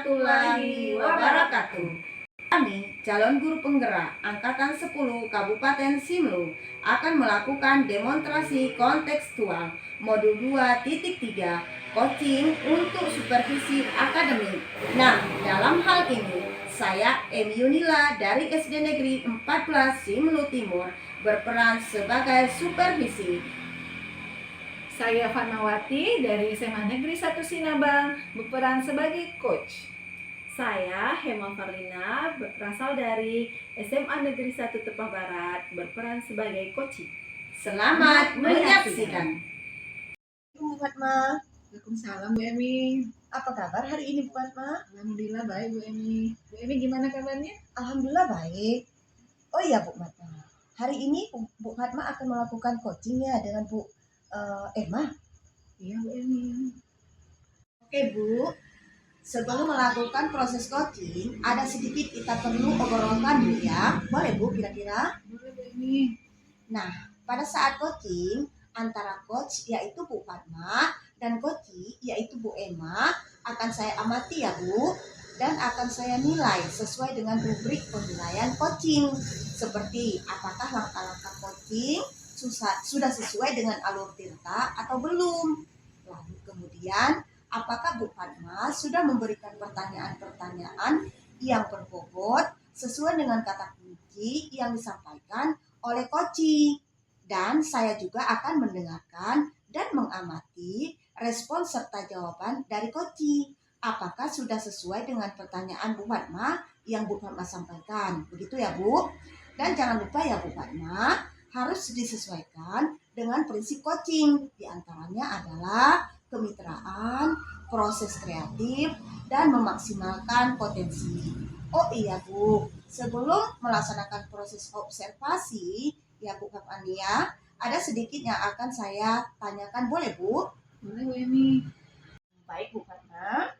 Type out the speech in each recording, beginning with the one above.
warahmatullahi wabarakatuh. Kami, calon guru penggerak Angkatan 10 Kabupaten Simelu, akan melakukan demonstrasi kontekstual Modul 2.3 Coaching untuk Supervisi Akademik. Nah, dalam hal ini, saya M. Yunila dari SD Negeri 14 Simelu Timur berperan sebagai supervisi. Saya Fatmawati dari SMA Negeri 1 Sinabang berperan sebagai coach. Saya Hema Farlina berasal dari SMA Negeri 1 Tepah Barat berperan sebagai coach. Selamat menyaksikan. Bu Fatma. Waalaikumsalam Bu Emi. Apa kabar hari ini Bu Fatma? Alhamdulillah baik Bu Emi. Bu Emi gimana kabarnya? Alhamdulillah baik. Oh iya Bu Fatma, hari ini Bu Fatma akan melakukan coaching ya dengan Bu Emma. Iya Bu Emi. Oke Bu, sebelum melakukan proses coaching, ada sedikit kita perlu obrolkan Bu ya. Boleh Bu kira-kira? Boleh Bu Emi. Nah, pada saat coaching, antara coach yaitu Bu Fatma dan coachee yaitu Bu Emma akan saya amati ya Bu, dan akan saya nilai sesuai dengan rubrik penilaian coaching, seperti apakah langkah-langkah coaching sudah sesuai dengan alur tirta atau belum. Lalu kemudian apakah Bu Fatma sudah memberikan pertanyaan-pertanyaan yang berbobot sesuai dengan kata kunci yang disampaikan oleh coaching. Dan saya juga akan mendengarkan dan mengamati respon serta jawaban dari coaching. Apakah sudah sesuai dengan pertanyaan Bu Fatma yang Bu Fatma sampaikan. Begitu ya Bu. Dan jangan lupa ya Bu Fatma, harus disesuaikan dengan prinsip coaching. Di antaranya adalah kemitraan, proses kreatif, dan memaksimalkan potensi. Oh iya Bu, sebelum melaksanakan proses observasi, ya Bu Fatmania, ada sedikit yang akan saya tanyakan, boleh Bu? Boleh Bu Emi. Baik Bu Fatma.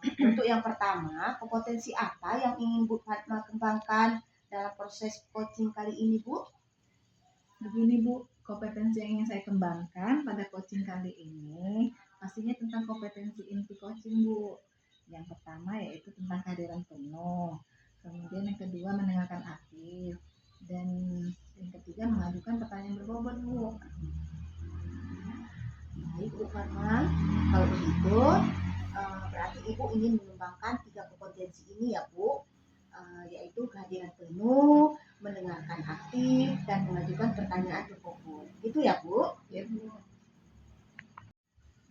Untuk yang pertama, kompetensi apa yang ingin Bu Fatma kembangkan dalam proses coaching kali ini Bu? Begini Bu, kompetensi yang ingin saya kembangkan pada coaching kali ini pastinya tentang kompetensi inti coaching Bu. Yang pertama yaitu tentang kehadiran penuh. Kemudian yang kedua mendengarkan aktif. Dan yang ketiga mengajukan pertanyaan berbobot Bu. Baik Bu Fatma, kalau begitu berarti Ibu ingin mengembangkan 3 kompetensi ini ya Bu, yaitu kehadiran penuh, mendengarkan aktif, dan mengajukan pertanyaan berbobot. Itu ya Bu? Ya Bu.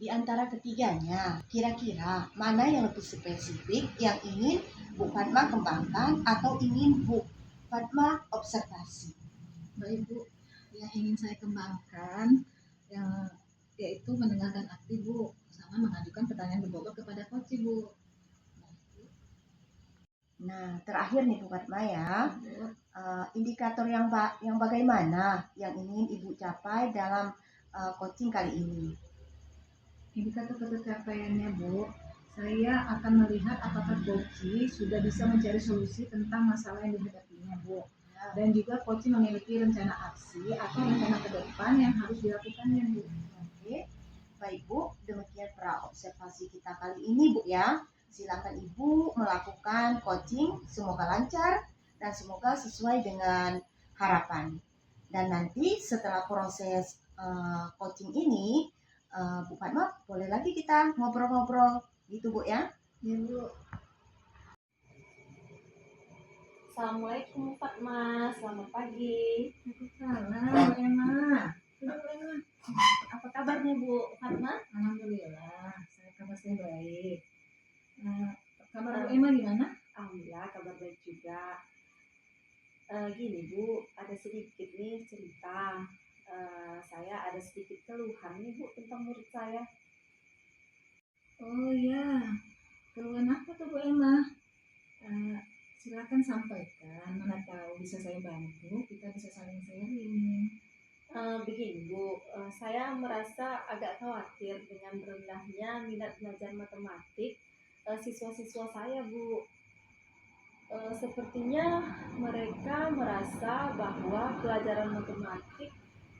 Di antara ketiganya, kira-kira mana yang lebih spesifik yang ingin Bu Fatma kembangkan atau ingin Bu Fatma observasi? Baik Bu, yang ingin saya kembangkan yaitu mendengarkan aktif Bu, sama mengajukan pertanyaan berbobot kepada coach Bu. Nah, terakhir nih Bu Fatma ya, indikator yang bagaimana yang ingin Ibu capai dalam coaching kali ini? Indikator tercapaiannya Bu, saya akan melihat apakah coach sudah bisa mencari solusi tentang masalah yang dihadapinya Bu. Dan juga coach memiliki rencana aksi atau rencana ke depan yang harus dilakukannya Bu. Oke, baik Bu, demikian pra-observasi kita kali ini Bu ya. Silakan Ibu melakukan coaching, semoga lancar dan semoga sesuai dengan harapan. Dan nanti setelah proses coaching ini, Bu Fatma boleh lagi kita ngobrol-ngobrol gitu Bu ya. Ya Bu. Assalamualaikum Fatma, selamat pagi. Waalaikumsalam Bu Emma. Apa kabarnya Bu Fatma? Alhamdulillah, kabar saya baik. Kabar Bu Emma gimana? Alhamdulillah kabar baik juga. Gini Bu, ada sedikit nih cerita. Saya ada sedikit keluhan nih Bu tentang murid saya. Oh ya, keluhan apa tuh Bu Emma? Silakan sampaikan, mana tahu bisa saya bantu, kita bisa saling sharing. Begini Bu, saya merasa agak khawatir dengan rendahnya minat belajar matematik siswa-siswa saya Bu. Sepertinya mereka merasa bahwa pelajaran matematik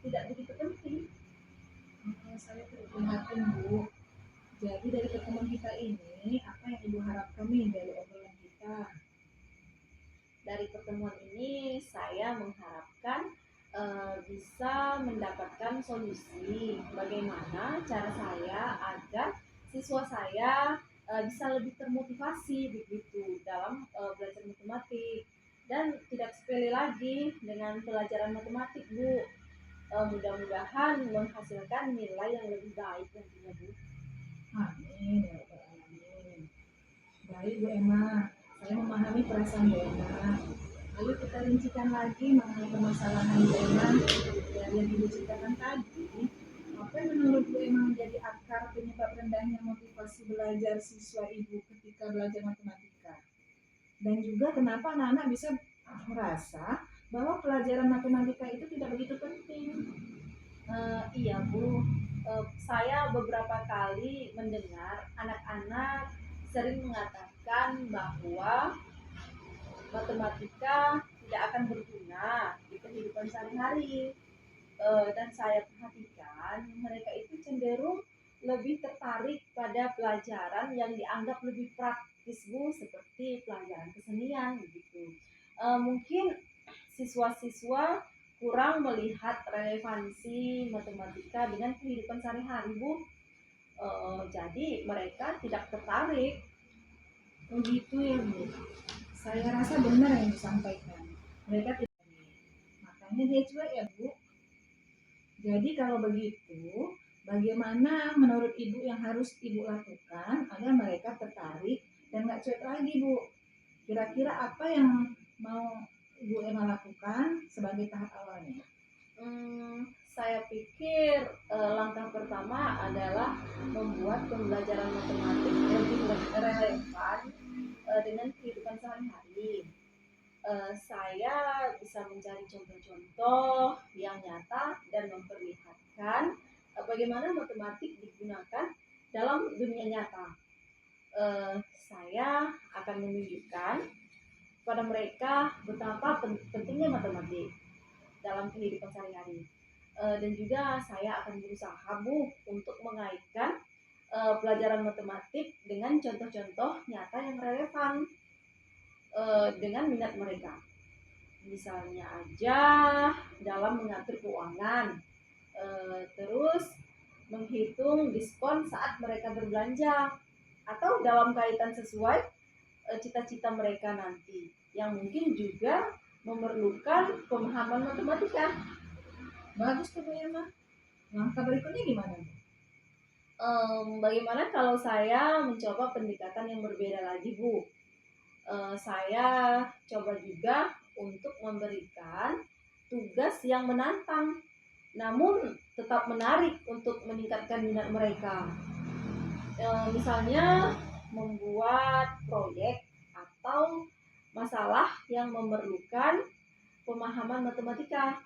tidak begitu penting. Saya prihatin Bu. Jadi dari pertemuan kita ini, apa yang Ibu harapkan nih dari obrolan kita? Dari pertemuan ini saya mengharapkan bisa mendapatkan solusi bagaimana cara saya agar siswa saya bisa lebih termotivasi begitu dalam belajar matematik, dan tidak sepele lagi dengan pelajaran matematik, Bu. Mudah-mudahan menghasilkan nilai yang lebih baik nantinya, Bu. Amin ya rabbal alamin. Baik Bu Emma, saya memahami perasaan Bu Emma. Lalu kita rincikan lagi mengenai permasalahan Bu Emma dari yang Ibu ceritakan tadi. Apa yang menurut Bu Emma menjadi akar penyebab rendahnya motivasi belajar siswa Ibu ketika belajar matematika? Dan juga kenapa anak-anak bisa merasa bahwa pelajaran matematika itu tidak begitu penting? Iya, Bu. Saya beberapa kali mendengar anak-anak sering mengatakan bahwa matematika tidak akan berguna di kehidupan sehari-hari. Dan saya perhatikan mereka itu cenderung lebih tertarik pada pelajaran yang dianggap lebih praktis, Bu, seperti pelajaran kesenian begitu. Mungkin siswa-siswa kurang melihat relevansi matematika dengan kehidupan sehari-hari, Bu. Jadi mereka tidak tertarik. Begitu ya Bu. Saya rasa benar yang disampaikan. Mereka tidak. Makanya dia cuek ya Bu. Jadi kalau begitu, bagaimana menurut Ibu yang harus Ibu lakukan agar mereka tertarik dan nggak cuek lagi Bu? Kira-kira apa yang mau Ibu Emma lakukan sebagai tahap awalnya? Saya pikir langkah pertama adalah membuat pembelajaran matematik lebih relevan dengan kehidupan sehari-hari. Saya bisa mencari contoh-contoh yang nyata dan memperlihatkan bagaimana matematik digunakan dalam dunia nyata. Saya akan menunjukkan pada mereka betapa pentingnya matematik dalam kehidupan sehari-hari. Dan juga saya akan berusaha, Bu, untuk mengaitkan pelajaran matematik dengan contoh-contoh nyata yang relevan dengan minat mereka. Misalnya aja dalam mengatur keuangan, terus menghitung diskon saat mereka berbelanja, atau dalam kaitan sesuai cita-cita mereka nanti, yang mungkin juga memerlukan pemahaman matematika. Bagus tuh Bu Emma. Langkah berikutnya gimana Bu? Bagaimana kalau saya mencoba pendekatan yang berbeda lagi, Bu? Saya coba juga untuk memberikan tugas yang menantang, namun tetap menarik untuk meningkatkan minat mereka. Misalnya membuat proyek atau masalah yang memerlukan pemahaman matematika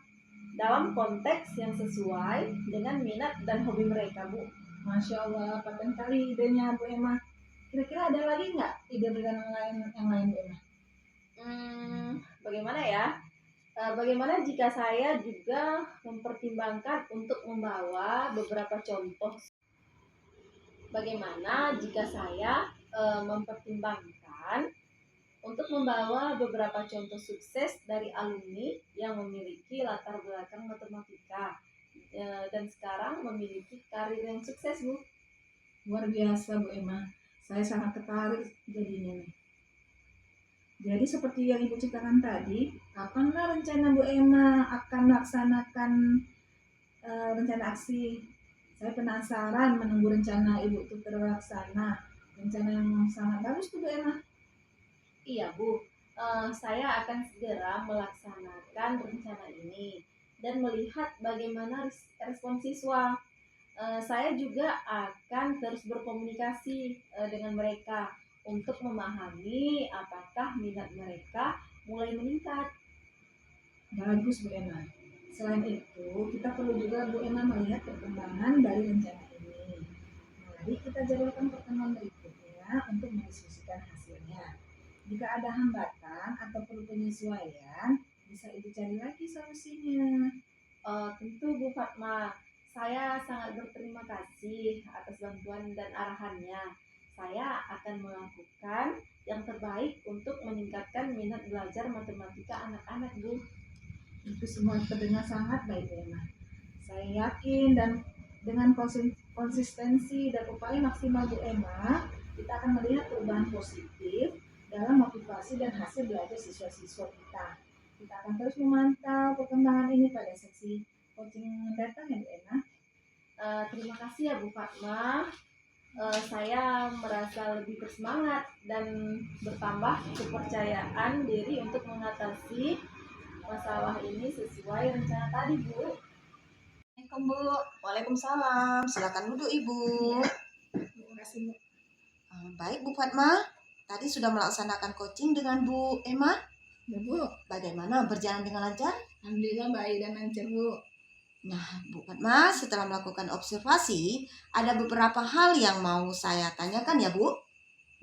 dalam konteks yang sesuai dengan minat dan hobi mereka, Bu. Masya Allah, paten kali idenya Bu Emma. Kira-kira ada lagi nggak ide yang lain Bu Emma? Bagaimana ya? Bagaimana jika saya juga mempertimbangkan untuk membawa beberapa contoh? Bagaimana jika saya mempertimbangkan untuk membawa beberapa contoh sukses dari alumni yang memiliki latar belakang matematika dan sekarang memiliki karir yang sukses, Bu? Luar biasa Bu Emma. Saya sangat tertarik jadinya nih. Jadi seperti yang Ibu ceritakan tadi, kapanlah rencana Bu Emma akan melaksanakan rencana aksi? Saya penasaran menunggu rencana Ibu itu terlaksana. Rencana yang sangat bagus tuh Bu Emma. Iya, Bu. Saya akan segera melaksanakan rencana ini dan melihat bagaimana respon siswa. Saya juga akan terus berkomunikasi dengan mereka untuk memahami apakah minat mereka mulai meningkat. Bagus Bu Emma. Selain itu, kita perlu juga Bu Emma melihat perkembangan dari rencana ini. Mari kita jadwalkan pertemuan berikutnya untuk mendiskusikan hasilnya. Jika ada hambatan atau perlu penyesuaian, bisa Ibu cari lagi solusinya. Tentu, Bu Fatma, Saya sangat berterima kasih atas bantuan dan arahannya. Saya akan melakukan yang terbaik untuk meningkatkan minat belajar matematika anak-anak, Bu. Itu semua terdengar sangat baik Bu Emma. Saya yakin dan dengan konsistensi dan upaya maksimal Bu Emma, kita akan melihat perubahan positif dalam motivasi dan hasil belajar siswa-siswa kita. Kita akan terus memantau perkembangan ini pada sesi coaching mendatang ya Bu Emma. Terima kasih ya Bu Fatma. Saya merasa lebih bersemangat dan bertambah kepercayaan diri untuk mengatasi masalah ini sesuai rencana tadi, Bu. Assalamualaikum Bu. Waalaikumsalam. Silakan duduk Ibu. Terima kasih Bu. Baik Bu Fatma, tadi sudah melaksanakan coaching dengan Bu Emma. Ya Bu, Bagaimana berjalan dengan lancar? alhamdulillah baik dan lancar Bu. Nah, Bu Fatma, setelah melakukan observasi, ada beberapa hal yang mau saya tanyakan ya Bu.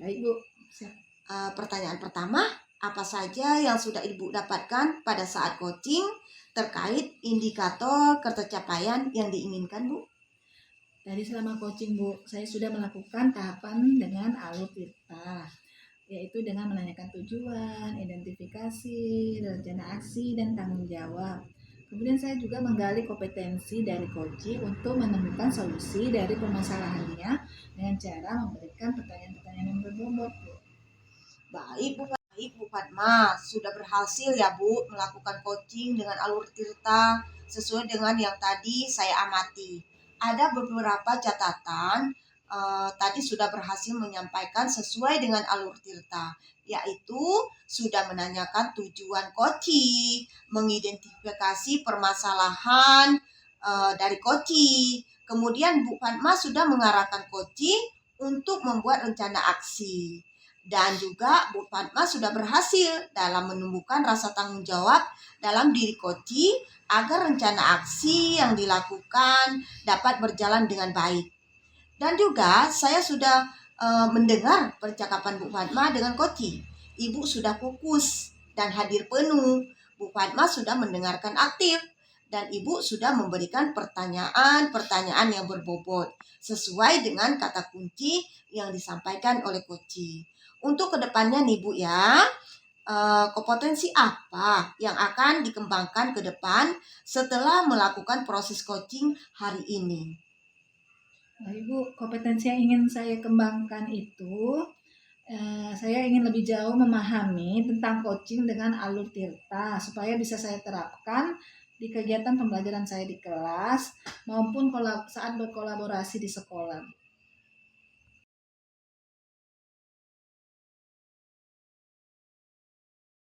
Baik Bu. Siap. Pertanyaan pertama, apa saja yang sudah Ibu dapatkan pada saat coaching terkait indikator tercapaian yang diinginkan Bu? Tadi selama coaching Bu, saya sudah melakukan tahapan dengan alur tirta, yaitu dengan menanyakan tujuan, identifikasi, rencana aksi, dan tanggung jawab. Kemudian saya juga menggali kompetensi dari coaching untuk menemukan solusi dari permasalahannya dengan cara memberikan pertanyaan-pertanyaan yang berbobot Bu. Baik Bu Fatma, sudah berhasil ya Bu melakukan coaching dengan alur tirta sesuai dengan yang tadi saya amati. Ada beberapa catatan tadi sudah berhasil menyampaikan sesuai dengan alur tirta, yaitu sudah menanyakan tujuan coaching, mengidentifikasi permasalahan dari coaching. Kemudian Bu Fatma sudah mengarahkan coaching untuk membuat rencana aksi. Dan juga Bu Fatma sudah berhasil dalam menumbuhkan rasa tanggung jawab dalam diri coaching agar rencana aksi yang dilakukan dapat berjalan dengan baik. Dan juga saya sudah mendengar percakapan Bu Fatma dengan coaching. Ibu sudah fokus dan hadir penuh. Bu Fatma sudah mendengarkan aktif dan Ibu sudah memberikan pertanyaan-pertanyaan yang berbobot sesuai dengan kata kunci yang disampaikan oleh coaching. Untuk kedepannya nih Bu ya, kompetensi apa yang akan dikembangkan ke depan setelah melakukan proses coaching hari ini? Nah, Ibu, kompetensi yang ingin saya kembangkan itu, saya ingin lebih jauh memahami tentang coaching dengan alur tirta supaya bisa saya terapkan di kegiatan pembelajaran saya di kelas maupun saat berkolaborasi di sekolah.